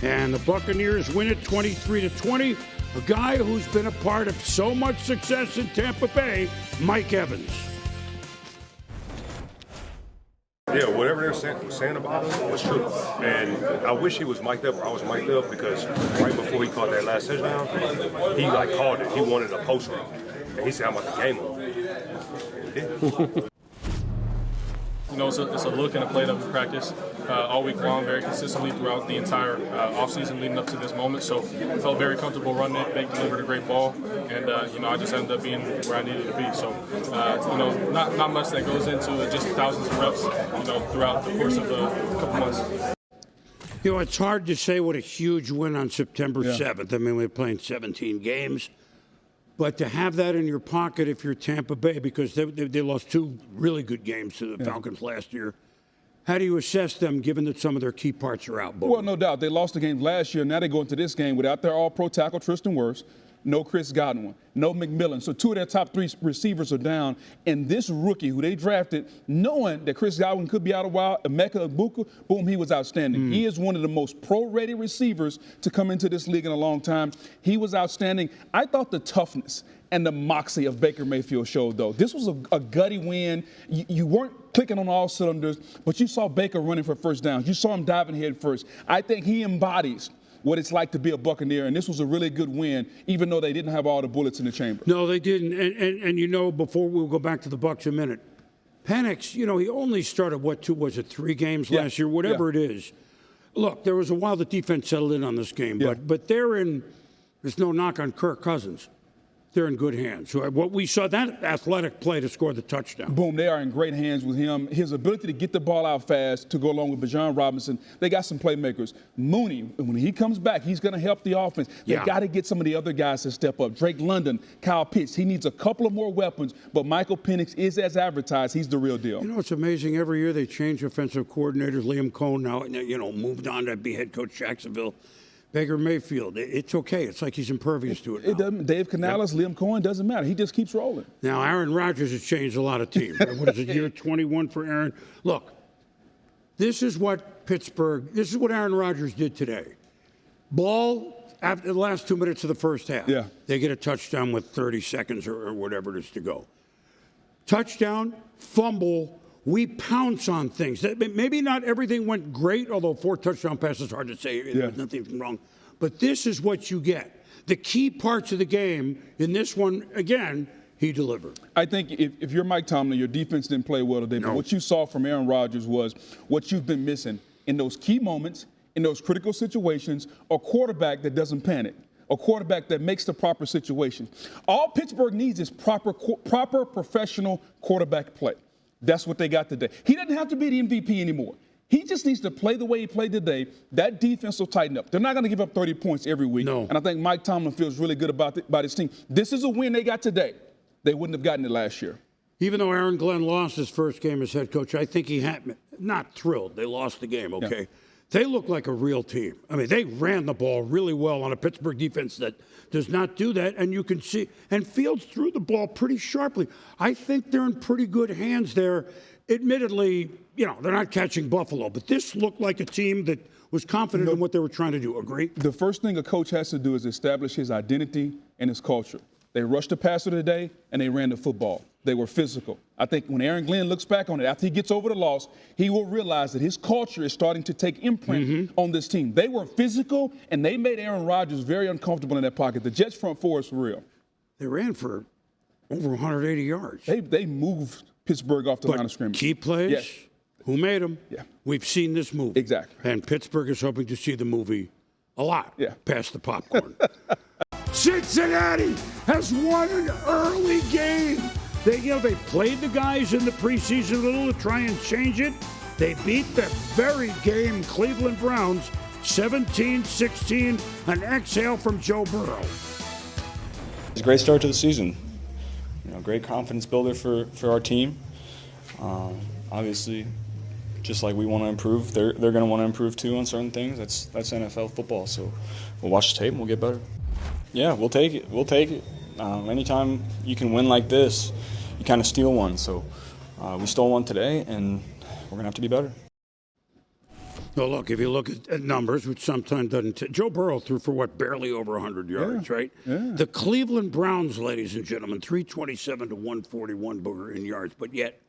And the Buccaneers win it 23-20. A guy who's been a part of so much success in Tampa Bay, Mike Evans. Yeah, whatever they're saying about him was true. And I wish he was mic'd up or I was mic'd up, because right before he caught that last touchdown, he called it. He wanted a post route. And he said, I'm about to game him. Yeah. You know, it's a look and a play that we practice all week long, very consistently throughout the entire offseason leading up to this moment. So I felt very comfortable running it. They delivered a great ball, and you know, I just ended up being where I needed to be. So you know, not much that goes into it, just thousands of reps, you know, throughout the course of a couple months. You know, it's hard to say what a huge win on September 7th. I mean, we're playing 17 games. But to have that in your pocket if you're Tampa Bay, because they lost two really good games to the Falcons last year, how do you assess them given that some of their key parts are out? Well, no doubt. They lost the game last year. Now they go into this game without their all-pro tackle, Tristan Wirfs, no Chris Godwin, no McMillan. So two of their top three receivers are down. And this rookie who they drafted, knowing that Chris Godwin could be out a while, Emeka Egbuka, boom, he was outstanding. He is one of the most pro-ready receivers to come into this league in a long time. He was outstanding. I thought the toughness and the moxie of Baker Mayfield showed, though. This was a gutty win. You weren't clicking on all cylinders, but you saw Baker running for first downs. You saw him diving head first. I think he embodies what it's like to be a Buccaneer, and this was a really good win, even though they didn't have all the bullets in the chamber. No, they didn't. And you know, before we'll go back to the Bucs a minute, Penix, you know, he only started, three games last year, whatever it is. Look, there was a while the defense settled in on this game, but there's no knock on Kirk Cousins. They're in good hands. What we saw, that athletic play to score the touchdown. Boom, they are in great hands with him. His ability to get the ball out fast to go along with Bijan Robinson. They got some playmakers. Mooney, when he comes back, he's going to help the offense. They got to get some of the other guys to step up. Drake London, Kyle Pitts. He needs a couple of more weapons, but Michael Penix is as advertised. He's the real deal. You know, it's amazing. Every year they change offensive coordinators. Liam Cohen now, you know, moved on to be head coach Jacksonville. Baker Mayfield, it's okay. It's like he's impervious to it now. It doesn't. Dave Canales, Liam Cohen, doesn't matter. He just keeps rolling. Now, Aaron Rodgers has changed a lot of teams. What is it, year 21 for Aaron? Look, this is what Aaron Rodgers did today. Ball after the last 2 minutes of the first half. They get a touchdown with 30 seconds or whatever it is to go. Touchdown, fumble. We pounce on things. Maybe not everything went great, although 4 touchdown passes is hard to say. There's nothing wrong. But this is what you get. The key parts of the game, in this one, again, he delivered. I think if you're Mike Tomlin, your defense didn't play well today. But what you saw from Aaron Rodgers was what you've been missing in those key moments, in those critical situations, a quarterback that doesn't panic. A quarterback that makes the proper situation. All Pittsburgh needs is proper professional quarterback play. That's what they got today. He doesn't have to be the MVP anymore. He just needs to play the way he played today. That defense will tighten up. They're not going to give up 30 points every week. No. And I think Mike Tomlin feels really good about his team. This is a win they got today. They wouldn't have gotten it last year. Even though Aaron Glenn lost his first game as head coach, I think he had not thrilled. They lost the game, okay? Yeah. They look like a real team. I mean, they ran the ball really well on a Pittsburgh defense that does not do that, and you can see. And Fields threw the ball pretty sharply. I think they're in pretty good hands there. Admittedly, you know, they're not catching Buffalo, but this looked like a team that was confident in what they were trying to do. Agree? The first thing a coach has to do is establish his identity and his culture. They rushed the passer today, and they ran the football. They were physical. I think when Aaron Glenn looks back on it, after he gets over the loss, he will realize that his culture is starting to take imprint on this team. They were physical, and they made Aaron Rodgers very uncomfortable in that pocket. The Jets' front four is for real. They ran for over 180 yards. They moved Pittsburgh off the line of scrimmage. Key plays? Yes. Who made them? Yeah. We've seen this movie. Exactly. And Pittsburgh is hoping to see the movie a lot past the popcorn. Cincinnati has won an early game. They played the guys in the preseason a little to try and change it. They beat the very game Cleveland Browns 17-16. An exhale from Joe Burrow. It's a great start to the season. You know, great confidence builder for our team. Obviously, just like we want to improve, they're going to want to improve too on certain things. That's NFL football. So we'll watch the tape and we'll get better. Yeah, we'll take it. We'll take it. Anytime you can win like this, you kind of steal one. So we stole one today, and we're going to have to be better. Well, look, if you look at numbers, which sometimes doesn't. Joe Burrow threw for barely over 100 yards, right? Yeah. The Cleveland Browns, ladies and gentlemen, 327 to 141 Booger in yards, but yet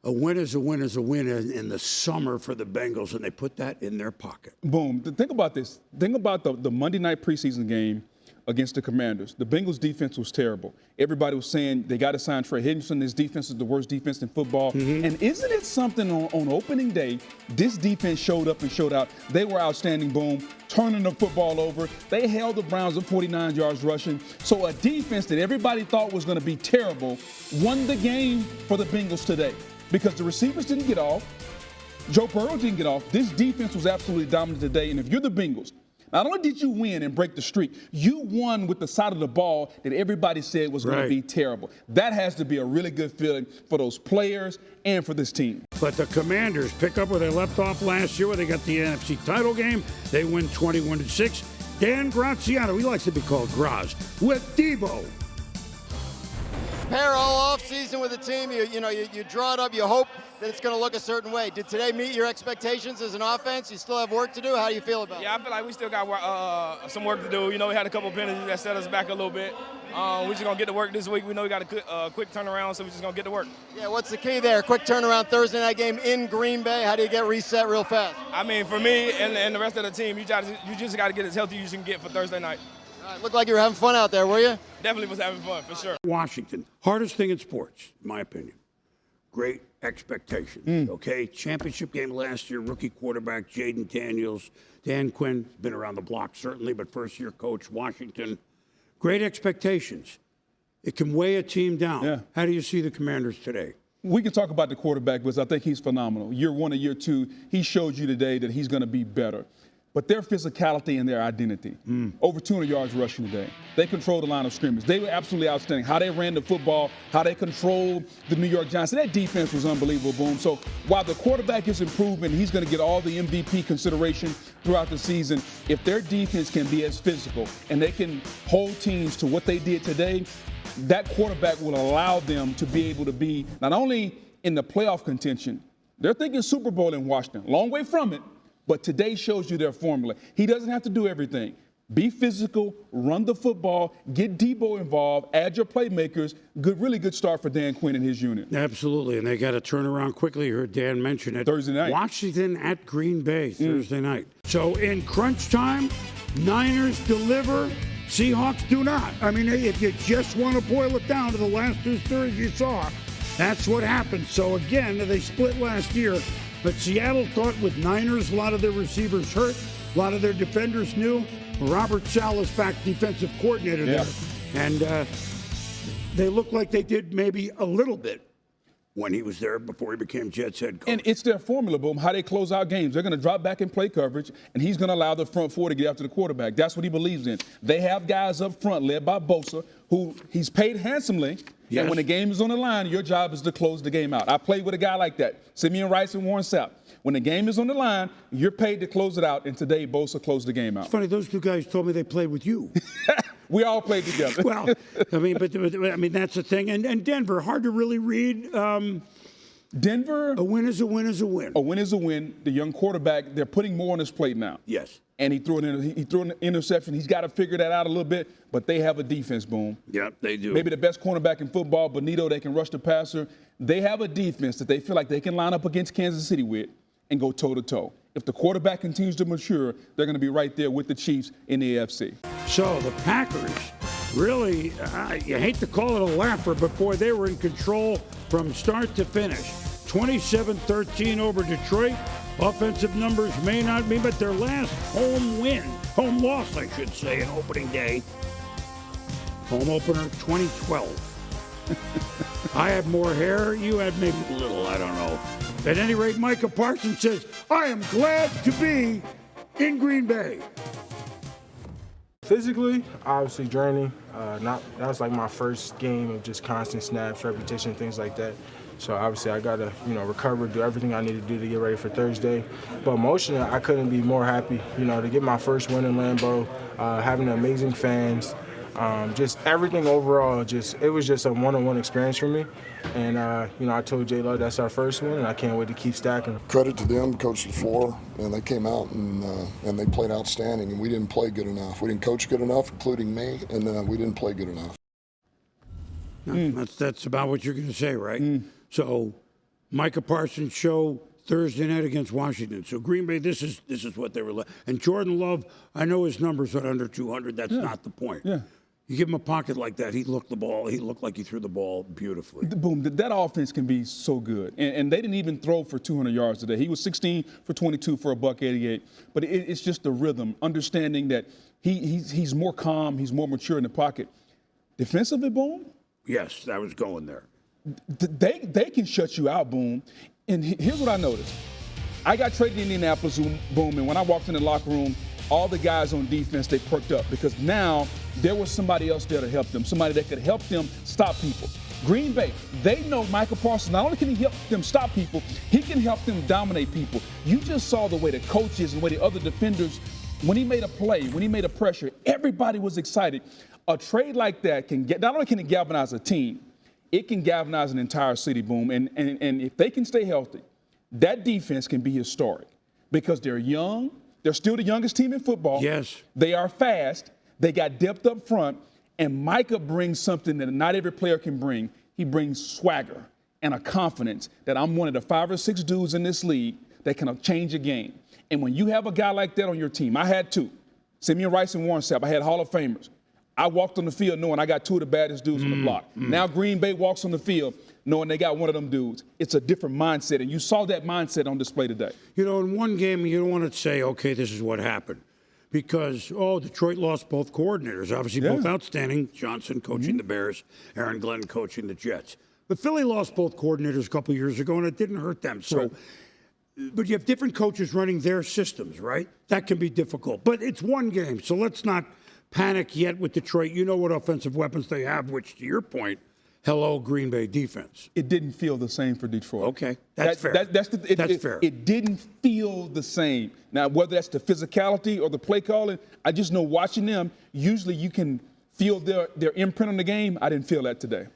a win is a win is a win in the summer for the Bengals, and they put that in their pocket. Boom. Think about this. Think about the Monday night preseason game against the Commanders. The Bengals' defense was terrible. Everybody was saying they got to sign Trey Henderson. This defense is the worst defense in football. Mm-hmm. And isn't it something on opening day, this defense showed up and showed out. They were outstanding, boom, turning the football over. They held the Browns at 49 yards rushing. So a defense that everybody thought was going to be terrible won the game for the Bengals today because the receivers didn't get off. Joe Burrow didn't get off. This defense was absolutely dominant today. And if you're the Bengals, not only did you win and break the streak, you won with the side of the ball that everybody said was going to be terrible. That has to be a really good feeling for those players and for this team. But the Commanders pick up where they left off last year, where they got the NFC title game. They win 21-6. Dan Graziano, he likes to be called Graz, with Debo. Prepare all offseason with the team. You draw it up. You hope that it's going to look a certain way. Did today meet your expectations as an offense? You still have work to do. How do you feel about it? Yeah, I feel like we still got some work to do. We had a couple penalties that set us back a little bit. We're just going to get to work this week. We know we got a quick turnaround, so we're just going to get to work. Yeah, what's the key there? Quick turnaround Thursday night game in Green Bay. How do you get reset real fast? I mean, for me and the rest of the team, you just got to get as healthy as you can get for Thursday night. All right, looked like you were having fun out there, were you? Definitely was having fun, for sure. Washington, hardest thing in sports, in my opinion. Great expectations, okay? Championship game last year, rookie quarterback Jaden Daniels. Dan Quinn, been around the block certainly, but first-year coach, Washington. Great expectations. It can weigh a team down. Yeah. How do you see the Commanders today? We can talk about the quarterback because I think he's phenomenal. Year one and year two, he showed you today that he's going to be better. But their physicality and their identity, over 200 yards rushing today. They controlled the line of scrimmage. They were absolutely outstanding. How they ran the football, how they controlled the New York Giants. That defense was unbelievable, boom. So while the quarterback is improving, he's going to get all the MVP consideration throughout the season. If their defense can be as physical and they can hold teams to what they did today, that quarterback will allow them to be able to be not only in the playoff contention, they're thinking Super Bowl in Washington. Long way from it. But today shows you their formula. He doesn't have to do everything. Be physical, run the football, get Debo involved, add your playmakers. Really good start for Dan Quinn and his unit. Absolutely, and they got to turn around quickly. You heard Dan mention it. Thursday night. Washington at Green Bay, Thursday night. So in crunch time, Niners deliver, Seahawks do not. I mean, if you just want to boil it down to the last two thirds you saw, that's what happened. So again, they split last year. But Seattle thought with Niners, a lot of their receivers hurt, a lot of their defenders new. Robert Saleh's back, defensive coordinator there. And they look like they did maybe a little bit when he was there before he became Jets head coach. And it's their formula, boom, how they close out games. They're going to drop back and play coverage, and he's going to allow the front four to get after the quarterback. That's what he believes in. They have guys up front led by Bosa, who he's paid handsomely. Yes. And when the game is on the line, your job is to close the game out. I played with a guy like that, Simeon Rice and Warren Sapp. When the game is on the line, you're paid to close it out, and today Bosa closed the game out. It's funny, those two guys told me they played with you. We all played together. Well, I mean, that's the thing. And Denver, hard to really read. Denver, A win is a win is a win. a win is a win. The young quarterback, they're putting more on his plate now. Yes. And he threw an interception. He's got to figure that out a little bit, but they have a defense, boom. Yeah, they do. Maybe the best cornerback in football, Bonito, they can rush the passer. They have a defense that they feel like they can line up against Kansas City with and go toe-to-toe. If the quarterback continues to mature, they're going to be right there with the Chiefs in the AFC. So the Packers, really, you hate to call it a laugher, but boy, they were in control from start to finish. 27-13 over Detroit. Offensive numbers may not be, but their last home loss, I should say, in opening day. Home opener 2012. I had more hair, you had maybe a little, I don't know. At any rate, Micah Parsons says, I am glad to be in Green Bay. Physically, obviously draining. That was like my first game of just constant snaps, repetition, things like that. So obviously I gotta, recover, do everything I need to do to get ready for Thursday. But emotionally, I couldn't be more happy, to get my first win in Lambeau, having amazing fans. Just everything overall, it was just a one-on-one experience for me. And, I told J-Lo that's our first one, and I can't wait to keep stacking them. Credit to them, Coach LaFleur, and they came out and they played outstanding, and we didn't play good enough. We didn't coach good enough, including me, and we didn't play good enough. That's about what you're going to say, right? So, Micah Parsons show Thursday night against Washington. So Green Bay, this is what they were. And Jordan Love, I know his numbers are under 200. That's not the point. Yeah. You give him a pocket like that, he looked the ball. He looked like he threw the ball beautifully. Boom, that offense can be so good. And they didn't even throw for 200 yards today. He was 16 for 22 for $188. But it's just the rhythm, understanding that he's more calm, he's more mature in the pocket. Defensively, Boom? Yes, I was going there. They can shut you out, Boom. And here's what I noticed. I got traded to Indianapolis, Boom, and when I walked in the locker room, all the guys on defense, they perked up because now there was somebody else there to help them, somebody that could help them stop people. Green Bay, they know Micah Parsons, not only can he help them stop people, he can help them dominate people. You just saw the way the coaches and the way the other defenders, when he made a play, when he made a pressure, everybody was excited. A trade like that can get, not only can it galvanize a team, it can galvanize an entire city, Boom. And if they can stay healthy, that defense can be historic because they're young. They're still the youngest team in football. Yes. They are fast. They got depth up front. And Micah brings something that not every player can bring. He brings swagger and a confidence that I'm one of the 5 or 6 dudes in this league that can change a game. And when you have a guy like that on your team, I had 2. Simeon Rice and Warren Sapp. I had Hall of Famers. I walked on the field knowing I got 2 of the baddest dudes on the block. Now Green Bay walks on the field knowing they got one of them dudes. It's a different mindset, and you saw that mindset on display today. You know, in one game, you don't want to say, okay, this is what happened. Because, Detroit lost both coordinators, obviously both outstanding. Johnson coaching the Bears, Aaron Glenn coaching the Jets. But Philly lost both coordinators a couple years ago, and it didn't hurt them. So, but you have different coaches running their systems, right? That can be difficult. But it's one game, so let's not panic yet with Detroit. You know what offensive weapons they have, which, to your point, hello, Green Bay defense. It didn't feel the same for Detroit. Okay, that's fair. That's fair. It didn't feel the same. Now, whether that's the physicality or the play calling, I just know watching them, usually you can feel their imprint on the game. I didn't feel that today.